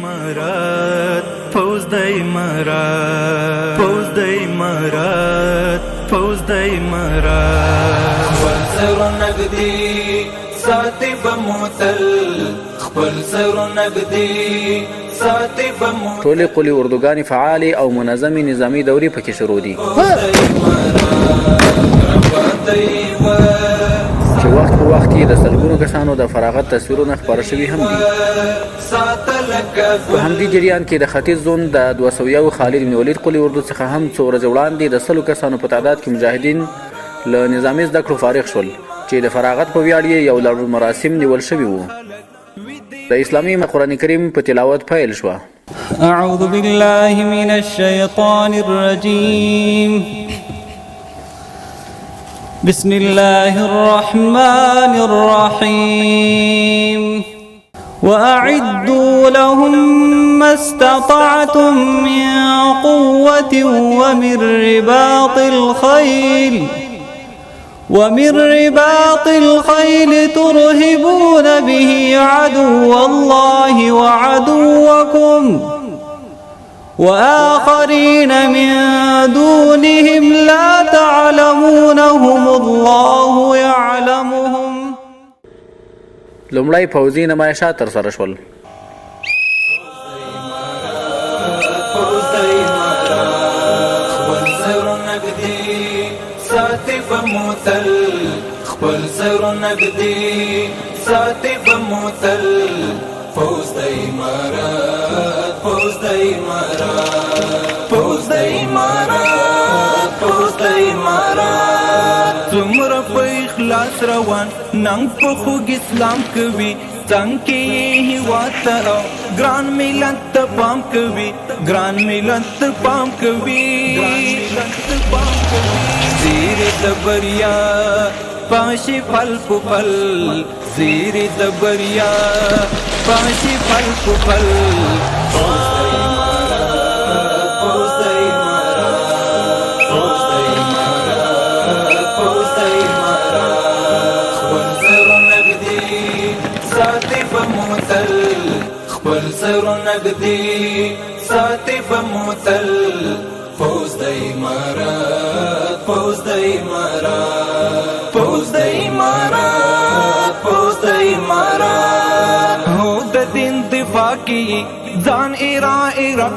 امارات فوز د امارات فوز د امارات فوز د امارات خپل سر نګدي ساتي بموتل خپل سر نګدي ساتي بموتل ټولې قلي اردوګانې فعالې او منظمې نظامي دورې پکې شروع دي چې وخت په وخت کې د سلګونو کسانو د فراغت تصویرونه خپاره شوي هم دي. په همدې جریان کې د ختیځ زون د 200 خالد بن ولید قلي اردو څخه هم څو ورځې وړاندې د 100 کسانو په تعداد کې مجاهدین له نظامي زده کړو فارغ شول چې د فراغت په ویاړ یې یو لړ مراسم نیول شوي وو. د اسلامي قرآن کریم په تلاوت پیل شوه. اعوذ بالله من الشیطان الرجیم بسم الله الرحمن الرحيم وأعدوا لهم ما استطعتم من قوة ومن رباط الخيل ترهبون به عدو الله وعدوكم وآخرين من دونهم لا تعلمونهم الله يعلمهم. لومړی پوځي نمایشات ترسره شول. خپل سر نګدي ساتي بموتل فوز د امارات فوز د امارات فوز د امارات فوز د امارات څومره په اخلاص روان ننګ په خوږ اسلام کوي څنګه یې هیواد ته ګران ملت ته پام کوي ګران ملت ته پام کوي زیر د بریا پاشي پل پل زیر د بریا پاشي پل پل خپل سر نګدي ساتي بموتل فوز د امارات فوز د امارات فوز د امارات فوز د امارات هو د دین دفاع کی ځان ایرا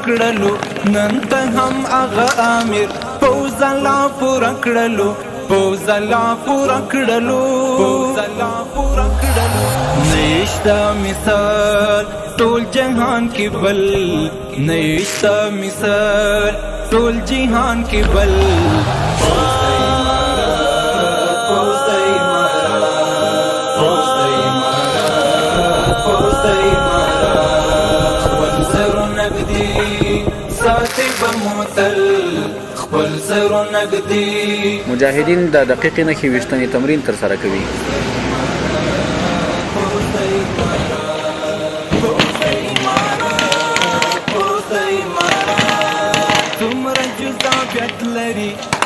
کړلو نن ته هم هغه امیر فوز الله پورا کړلو فوز الله پورا کړلو فوز الله پورا کړلو نشتا مثال ټول جهان کې بل نشتا مثال ټول جهان کې بل فوز د امارات فوز د امارات فوز د امارات خپل سر نګدي ساتي بموتل خپل سر نګدي. مجاهدین د دقیقې نښې ویشتنې تمرین ترسره کوي.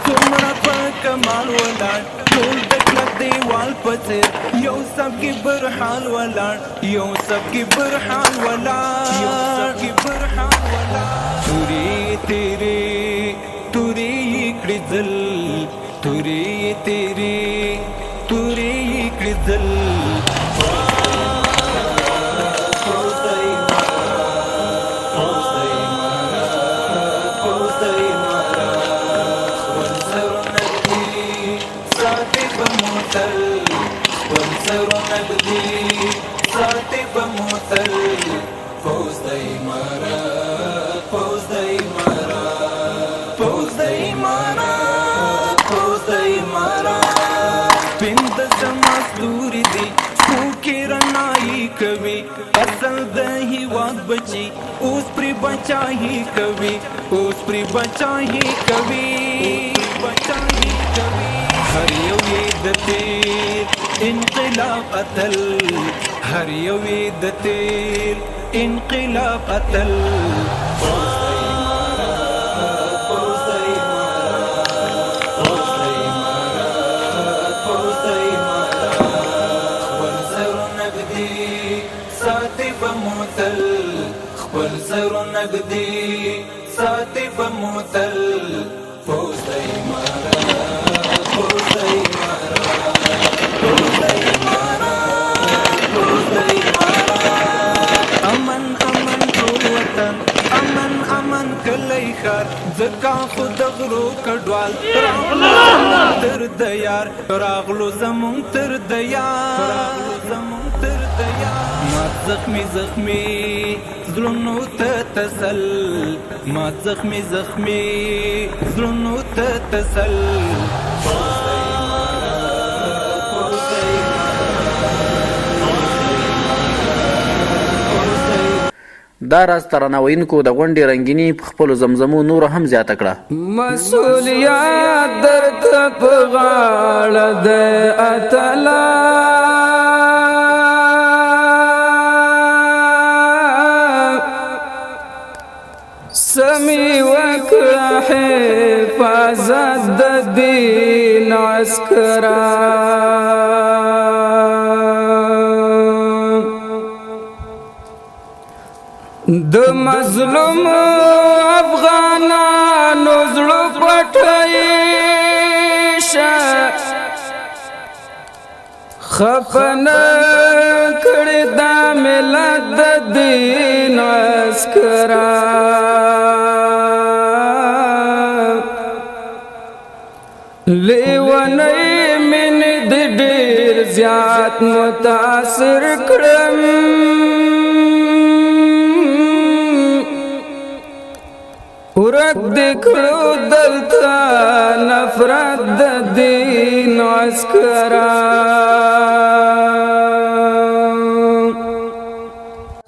څومره په کمال ولاړ ټول د کلک دیوال په څېر یو سب کې برحال ولاړ یو سب کې برحال ولاړ یو سب کې برحال ولاړ تورې تیرې تورې کړې ځل تورې تیرې تورې کړې ځل خپل سر نګدي ساتي بموتل فوز د امارات فوز د امارات فوز د امارات فوز د امارات پند زما ستوري دي کوکې رڼایي کوي اصل د هیواد بچي اوس پرې بچایي کوي اوس پرې بچایي کوي بچایي کوي هر یو یې د تیر انقلاب اتل هر یو یې د تیر انقلاب اتل خپل سرونه ږدي ساتي به مو تل فوز د امارات فوز د امارات فوز د امارات فوز د امارات امن امن ټول وطن امن امن کلی ښار ځکه خو د غرو کډوال راغلو زمونږ تر د یار راغلو زمونږ تر د یار مات زخمی زخمی زړونو ته تسل مات زخمی زخمی زړونو ته تسل دا راز ترانوینکو د غونډې رنګینی په خپلو زمزمو نور هم زیاته کړه. مسؤلیت درته په غاړه د اتلا سمی وکړه حفاظت د دین عسکران د مظلوم افغانانو زړه پټوي شه خفنه کړي دا ملت د دین عسکران لیونی من د ډیر زیات متاثر کړم ورک دکړو دلتا نفرت د دین عسکران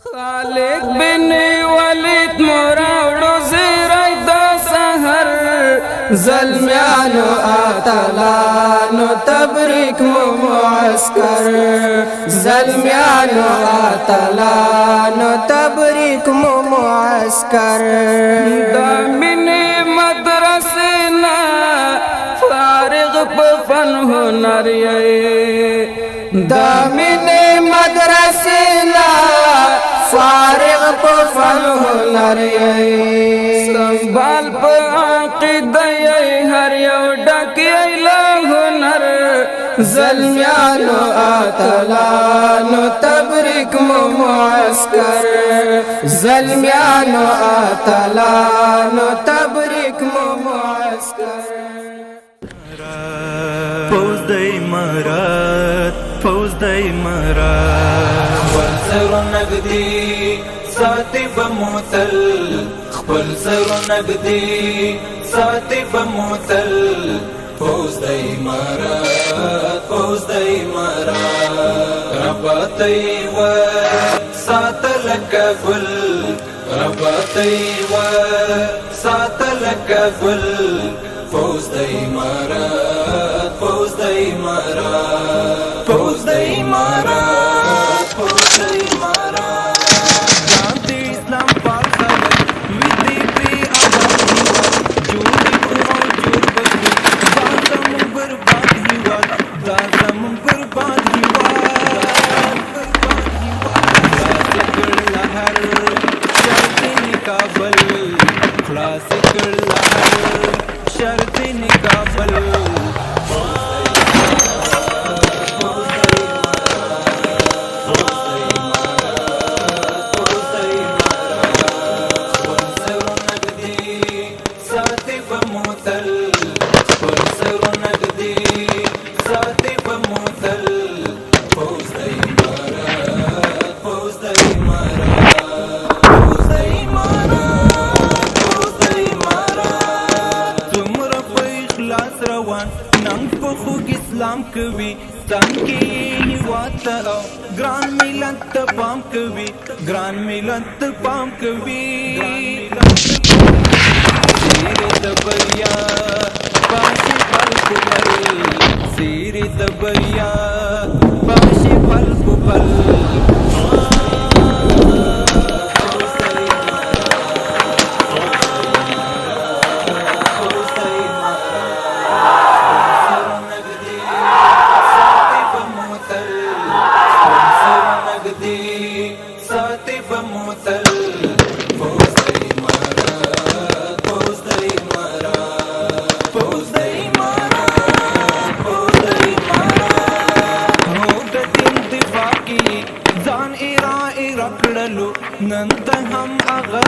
خالق بن ولید موراوړو زیری د سحر زلمیانو اتلانو تبریک مو معسکر زلمیانو اتلانو تبریک مو معسکر دا منی مدرسینا فارغ په فن هنر یې دا منی مدرسینا فارغ په فن هنر یې سنبال په عقیده یې هر یو ډک یې له هنر زلمیانو اتلانو تبریک مو معسکر زلمیانو اتلانو تبریک مو معسکر فوز د امارات فوز د امارات خپل سرونه ږدي ساتي به مو تل خپل سرونه ږدي ساتي به مو تل فوز د امارات فوز د امارات رباته و ساتل کفل رباته و ساتل کفل فوز د امارات فوز د امارات فوز د امارات فوز د امارات جان د اسلام پال خلک ویدی پری آباد هیواد جوړی کو او جوړ بشي دا زمون برباد هیواد دا زمون برباد هیواد خلاص کړ لهر شرط کابل خلاص کړ لهر شرط کابل کوي څنګه هیواد ته ګران ملت ته پام کوي ګران ملت ته پام کوي سیره د بریا پاسې خلکو بل سیره د بریا پاسې خلکو بل ساتي به مو تل نن ته هم هغه